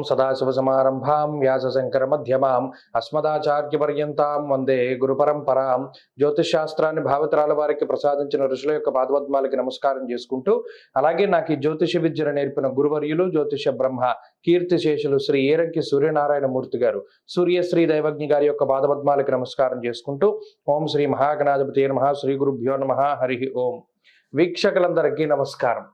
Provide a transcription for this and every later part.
సదాశివసమారంభాం వ్యాసశంకరమధ్యమాం అస్మదాచార్యపర్యంతాం వందే గురుపరంపరాం. జ్యోతిషశాస్త్రాన్ని భావితరాల వారికి ప్రసాదించిన ఋషుల యొక్క పాదపద్మాలకి నమస్కారం చేసుకుంటూ, అలాగే నాకు ఈ జ్యోతిష విద్యను నేర్పిన గురువర్యులు జ్యోతిష బ్రహ్మ కీర్తిశేషులు శ్రీ ఏరంకి సూర్యనారాయణ మూర్తి గారు, సూర్యశ్రీ దైవజ్ఞ గారి యొక్క పాదపద్మాలకి నమస్కారం చేసుకుంటూ, ఓం శ్రీ మహాగణాధిపతి నమః, శ్రీ గురుభ్యో నమః, హరి ఓం. వీక్షకులందరికీ నమస్కారం.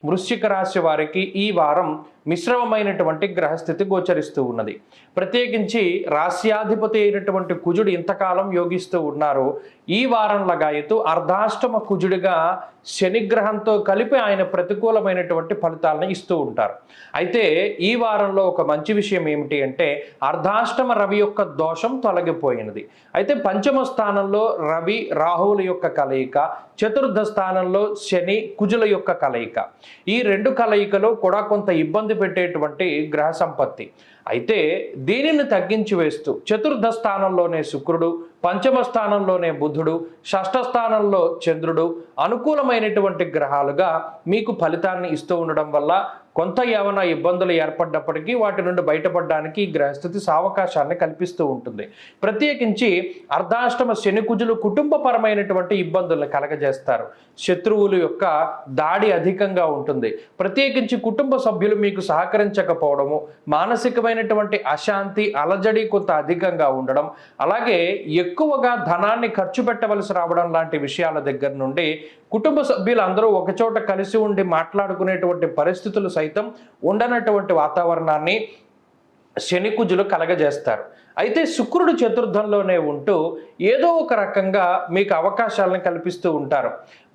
వృశ్చిక రాశి వారికి ఈ వారం మిశ్రమమైనటువంటి గ్రహస్థితి గోచరిస్తూ ఉన్నది. ప్రత్యేకించి రాశ్యాధిపతి అయినటువంటి కుజుడు ఇంతకాలం యోగిస్తూ ఉన్నారు. ఈ వారం లగాయతు అర్ధాష్టమ కుజుడిగా శనిగ్రహంతో కలిపి ఆయన ప్రతికూలమైనటువంటి ఫలితాలను ఇస్తూ ఉంటారు. అయితే ఈ వారంలో ఒక మంచి విషయం ఏమిటి అంటే, అర్ధాష్టమ రవి యొక్క దోషం తొలగిపోయినది. అయితే పంచమ స్థానంలో రవి రాహువుల యొక్క కలయిక, చతుర్థ స్థానంలో శని కుజుల యొక్క కలయిక, ఈ రెండు కలయికలు కూడా కొంత ఇబ్బంది పెట్టేటువంటి గ్రహ సంపత్తి. అయితే దీనిని తగ్గించి వేస్తూ చతుర్థ స్థానంలోనే శుక్రుడు, పంచమ స్థానంలోనే బుధుడు, షష్ఠ స్థానంలో చంద్రుడు అనుకూలమైనటువంటి గ్రహాలుగా మీకు ఫలితాన్ని ఇస్తూ ఉండడం వల్ల కొంత ఏమైనా ఇబ్బందులు ఏర్పడ్డప్పటికీ వాటి నుండి బయటపడడానికి ఈ గ్రహస్థితి సావకాశాన్ని కల్పిస్తూ ఉంటుంది. ప్రత్యేకించి అర్ధాష్టమ శని కుజులు కుటుంబపరమైనటువంటి ఇబ్బందులను కలగజేస్తారు. శత్రువుల యొక్క దాడి అధికంగా ఉంటుంది. ప్రత్యేకించి కుటుంబ సభ్యులు మీకు సహకరించకపోవడము, మానసికమైనటువంటి అశాంతి అలజడి కొంత అధికంగా ఉండడం, అలాగే ఎక్కువగా ధనాన్ని ఖర్చు పెట్టవలసి రావడం లాంటి విషయాల దగ్గర నుండి కుటుంబ సభ్యులందరూ ఒకచోట కలిసి ఉండి మాట్లాడుకునేటువంటి పరిస్థితులు సైతం ఉండనటువంటి వాతావరణాన్ని శని కుజులు కలగజేస్తారు. అయితే శుక్రుడు చతుర్థంలోనే ఉంటూ ఏదో ఒక రకంగా మీకు అవకాశాలను కల్పిస్తూ ఉంటారు.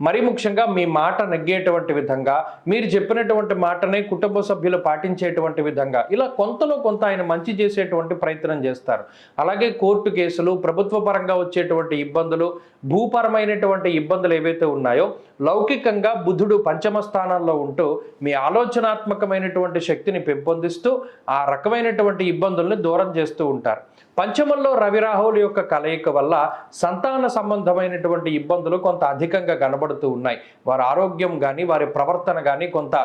మరి ముఖ్యంగా మీ మాట నెగ్గేటువంటి విధంగా, మీరు చెప్పినటువంటి మాటనే కుటుంబ సభ్యులు పాటించేటువంటి విధంగా, ఇలా కొంతలో కొంత ఆయన మంచి చేసేటువంటి ప్రయత్నం చేస్తారు. అలాగే కోర్టు కేసులు, ప్రభుత్వ పరంగా వచ్చేటువంటి ఇబ్బందులు, భూపరమైనటువంటి ఇబ్బందులు ఏవైతే ఉన్నాయో, లౌకికంగా బుధుడు పంచమ స్థానంలో ఉంటూ మీ ఆలోచనాత్మకమైనటువంటి శక్తిని పెంపొందిస్తూ ఆ రకమైనటువంటి ఇబ్బందుల్ని దూరం చేస్తూ ఉంటారు. పంచమంలో రవిరాహువుల యొక్క కలయిక వల్ల సంతాన సంబంధమైనటువంటి ఇబ్బందులు కొంత అధికంగా కనబడుతూ ఉన్నాయి. వారి ఆరోగ్యం కానీ వారి ప్రవర్తన కానీ కొంత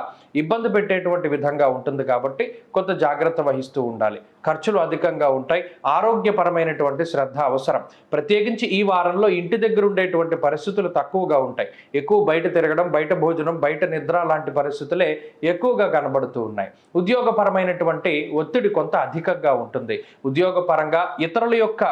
ఇబ్బంది పెట్టేటువంటి విధంగా ఉంటుంది. కాబట్టి కొంత జాగ్రత్త వహిస్తూ ఉండాలి. ఖర్చులు అధికంగా ఉంటాయి. ఆరోగ్యపరమైనటువంటి శ్రద్ధ అవసరం. ప్రత్యేకించి ఈ వారంలో ఇంటి దగ్గర ఉండేటువంటి పరిస్థితులు తక్కువగా ఉంటాయి. ఎక్కువ బయట తిరగడం, బయట భోజనం, బయట నిద్ర లాంటి పరిస్థితులే ఎక్కువగా కనబడుతూ ఉన్నాయి. ఉద్యోగపరమైనటువంటి ఒత్తిడి కొంత అధికంగా ఉంటుంది. ఉద్యోగపరంగా ఇతరుల యొక్క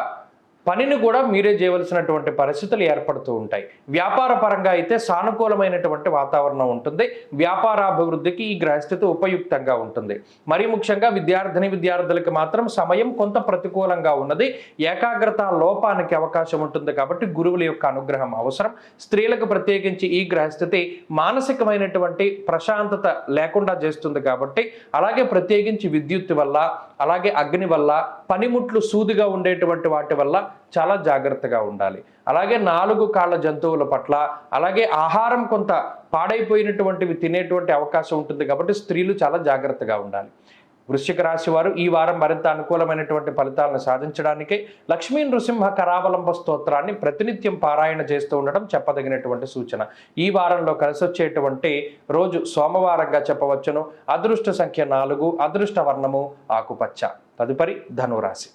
పనిని కూడా మీరే చేయవలసినటువంటి పరిస్థితులు ఏర్పడుతూ ఉంటాయి. వ్యాపార పరంగా అయితే సానుకూలమైనటువంటి వాతావరణం ఉంటుంది. వ్యాపారాభివృద్ధికి ఈ గ్రహస్థితి ఉపయుక్తంగా ఉంటుంది. మరీ ముఖ్యంగా విద్యార్థులకు మాత్రం సమయం కొంత ప్రతికూలంగా ఉన్నది. ఏకాగ్రత లోపానికి అవకాశం ఉంటుంది. కాబట్టి గురువుల యొక్క అనుగ్రహం అవసరం. స్త్రీలకు ప్రత్యేకించి ఈ గ్రహస్థితి మానసికమైనటువంటి ప్రశాంతత లేకుండా చేస్తుంది. కాబట్టి అలాగే ప్రత్యేకించి విద్యుత్ వల్ల, అలాగే అగ్ని వల్ల, పనిముట్లు సూదిగా ఉండేటువంటి వాటి వల్ల చాలా జాగ్రత్తగా ఉండాలి. అలాగే 4 కాళ్ళ జంతువుల పట్ల, అలాగే ఆహారం కొంత పాడైపోయినటువంటివి తినేటువంటి అవకాశం ఉంటుంది. కాబట్టి స్త్రీలు చాలా జాగ్రత్తగా ఉండాలి. వృశ్చిక రాశి వారు ఈ వారం మరింత అనుకూలమైనటువంటి ఫలితాలను సాధించడానికి లక్ష్మీ నృసింహ కరావలంబ స్తోత్రాన్ని ప్రతినిత్యం పారాయణ చేస్తూ ఉండడం చెప్పదగినటువంటి సూచన. ఈ వారంలో కలిసి వచ్చేటువంటి రోజు సోమవారంగా చెప్పవచ్చును. అదృష్ట సంఖ్య 4, అదృష్ట వర్ణము ఆకుపచ్చ. తదుపరి ధనురాశి.